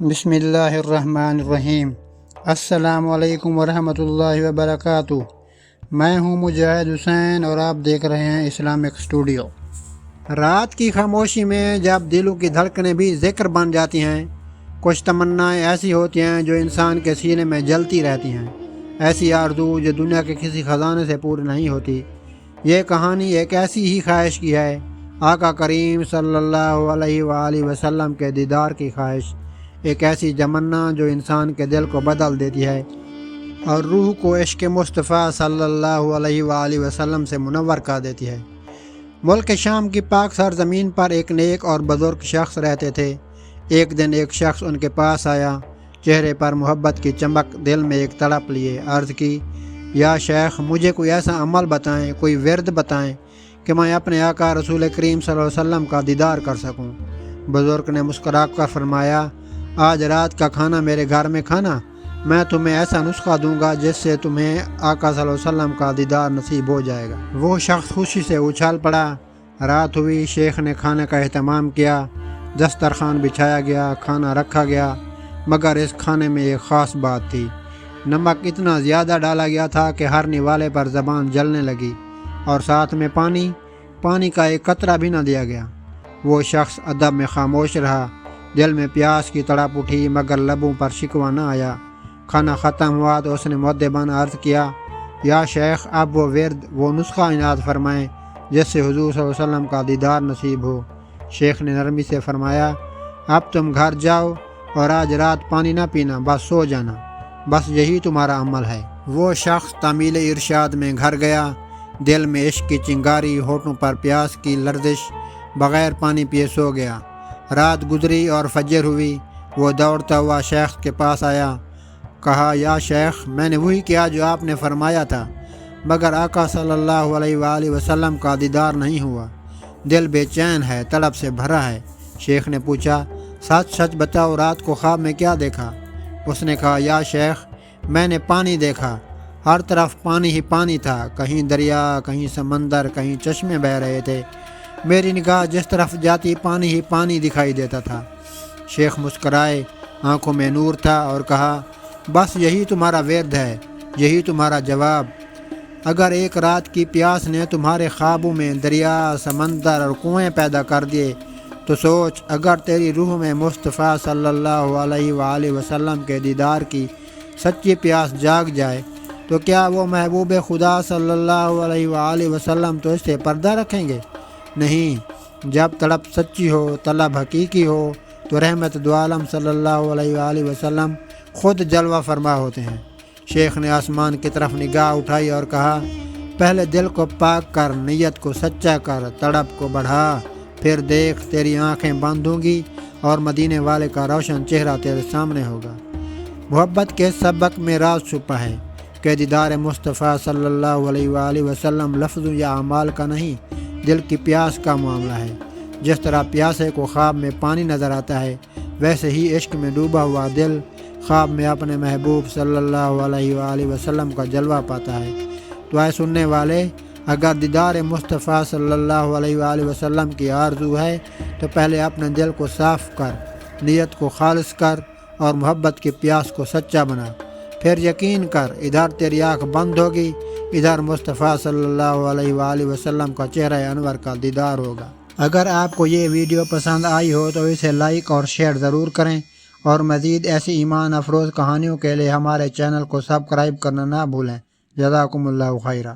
بسم اللہ الرحمن الرحیم۔ السلام علیکم ورحمۃ اللہ وبرکاتہ۔ میں ہوں مجاہد حسین اور آپ دیکھ رہے ہیں اسلامک اسٹوڈیو۔ رات کی خاموشی میں جب دلوں کی دھڑکنیں بھی ذکر بن جاتی ہیں، کچھ تمنائیں ایسی ہوتی ہیں جو انسان کے سینے میں جلتی رہتی ہیں، ایسی آرزو جو دنیا کے کسی خزانے سے پوری نہیں ہوتی۔ یہ کہانی ایک ایسی ہی خواہش کی ہے، آقا کریم صلی اللہ علیہ وآلہ وسلم کے دیدار کی خواہش، ایک ایسی تمنا جو انسان کے دل کو بدل دیتی ہے اور روح کو عشق مصطفیٰ صلی اللہ علیہ وآلہ وسلم سے منور کر دیتی ہے۔ ملک شام کی پاک سرزمین پر ایک نیک اور بزرگ شخص رہتے تھے۔ ایک دن ایک شخص ان کے پاس آیا، چہرے پر محبت کی چمک، دل میں ایک تڑپ لیے عرض کی، یا شیخ، مجھے کوئی ایسا عمل بتائیں، کوئی ورد بتائیں کہ میں اپنے آقا رسول کریم صلی اللہ علیہ وسلم کا دیدار کر سکوں۔ بزرگ نے مسکرا کر فرمایا، آج رات کا کھانا میرے گھر میں کھانا، میں تمہیں ایسا نسخہ دوں گا جس سے تمہیں آقا صلی اللہ علیہ وسلم کا دیدار نصیب ہو جائے گا۔ وہ شخص خوشی سے اچھل پڑا۔ رات ہوئی، شیخ نے کھانے کا اہتمام کیا، دسترخوان بچھایا گیا، کھانا رکھا گیا، مگر اس کھانے میں ایک خاص بات تھی۔ نمک اتنا زیادہ ڈالا گیا تھا کہ ہر نوالے پر زبان جلنے لگی، اور ساتھ میں پانی کا ایک قطرہ بھی نہ دیا گیا۔ وہ شخص ادب میں خاموش رہا، دل میں پیاس کی تڑپ اٹھی مگر لبوں پر شکوہ نہ آیا۔ کھانا ختم ہوا تو اس نے مؤدبانہ عرض کیا، یا شیخ، اب وہ ورد، وہ نسخہ عنایت فرمائیں جس سے حضور صلی اللہ علیہ وسلم کا دیدار نصیب ہو۔ شیخ نے نرمی سے فرمایا، اب تم گھر جاؤ اور آج رات پانی نہ پینا، بس سو جانا، بس یہی تمہارا عمل ہے۔ وہ شخص تعمیل ارشاد میں گھر گیا، دل میں عشق کی چنگاری، ہونٹوں پر پیاس کی لرزش، بغیر پانی پیے سو گیا۔ رات گزری اور فجر ہوئی، وہ دوڑتا ہوا شیخ کے پاس آیا، کہا، یا شیخ، میں نے وہی کیا جو آپ نے فرمایا تھا، مگر آقا صلی اللہ علیہ وآلہ وسلم کا دیدار نہیں ہوا، دل بے چین ہے، تڑپ سے بھرا ہے۔ شیخ نے پوچھا، سچ سچ بتاؤ، رات کو خواب میں کیا دیکھا؟ اس نے کہا، یا شیخ، میں نے پانی دیکھا، ہر طرف پانی ہی پانی تھا، کہیں دریا، کہیں سمندر، کہیں چشمے بہہ رہے تھے، میری نگاہ جس طرف جاتی پانی ہی پانی دکھائی دیتا تھا۔ شیخ مسکرائے، آنکھوں میں نور تھا، اور کہا، بس یہی تمہارا ورد ہے، یہی تمہارا جواب۔ اگر ایک رات کی پیاس نے تمہارے خوابوں میں دریا، سمندر اور کنویں پیدا کر دیے تو سوچ، اگر تیری روح میں مصطفیٰ صلی اللہ علیہ وآلہ وسلم کے دیدار کی سچی پیاس جاگ جائے تو کیا وہ محبوب خدا صلی اللہ علیہ وآلہ وسلم تو اس سے پردہ رکھیں گے؟ نہیں، جب تڑپ سچی ہو، طلب حقیقی ہو، تو رحمت دو عالم صلی اللہ علیہ وآلہ وسلم خود جلوہ فرما ہوتے ہیں۔ شیخ نے آسمان کی طرف نگاہ اٹھائی اور کہا، پہلے دل کو پاک کر، نیت کو سچا کر، تڑپ کو بڑھا، پھر دیکھ تیری آنکھیں بند ہوں گی اور مدینے والے کا روشن چہرہ تیرے سامنے ہوگا۔ محبت کے سبق میں راز چھپا ہے کہ دیدار مصطفیٰ صلی اللہ علیہ وآلہ وسلم لفظوں یا اعمال کا نہیں، دل کی پیاس کا معاملہ ہے۔ جس طرح پیاسے کو خواب میں پانی نظر آتا ہے، ویسے ہی عشق میں ڈوبا ہوا دل خواب میں اپنے محبوب صلی اللہ علیہ وآلہ وسلم کا جلوہ پاتا ہے۔ تو اے سننے والے، اگر دیدار مصطفیٰ صلی اللہ علیہ وآلہ وسلم کی آرزو ہے تو پہلے اپنے دل کو صاف کر، نیت کو خالص کر اور محبت کی پیاس کو سچا بنا، پھر یقین کر، ادھر تیری آنکھ بند ہوگی، ادھر مصطفیٰ صلی اللہ علیہ وآلہ وسلم کا چہرہ انور کا دیدار ہوگا۔ اگر آپ کو یہ ویڈیو پسند آئی ہو تو اسے لائک اور شیئر ضرور کریں، اور مزید ایسی ایمان افروز کہانیوں کے لیے ہمارے چینل کو سبسکرائب کرنا نہ بھولیں۔ جزاکم اللہ خیرہ۔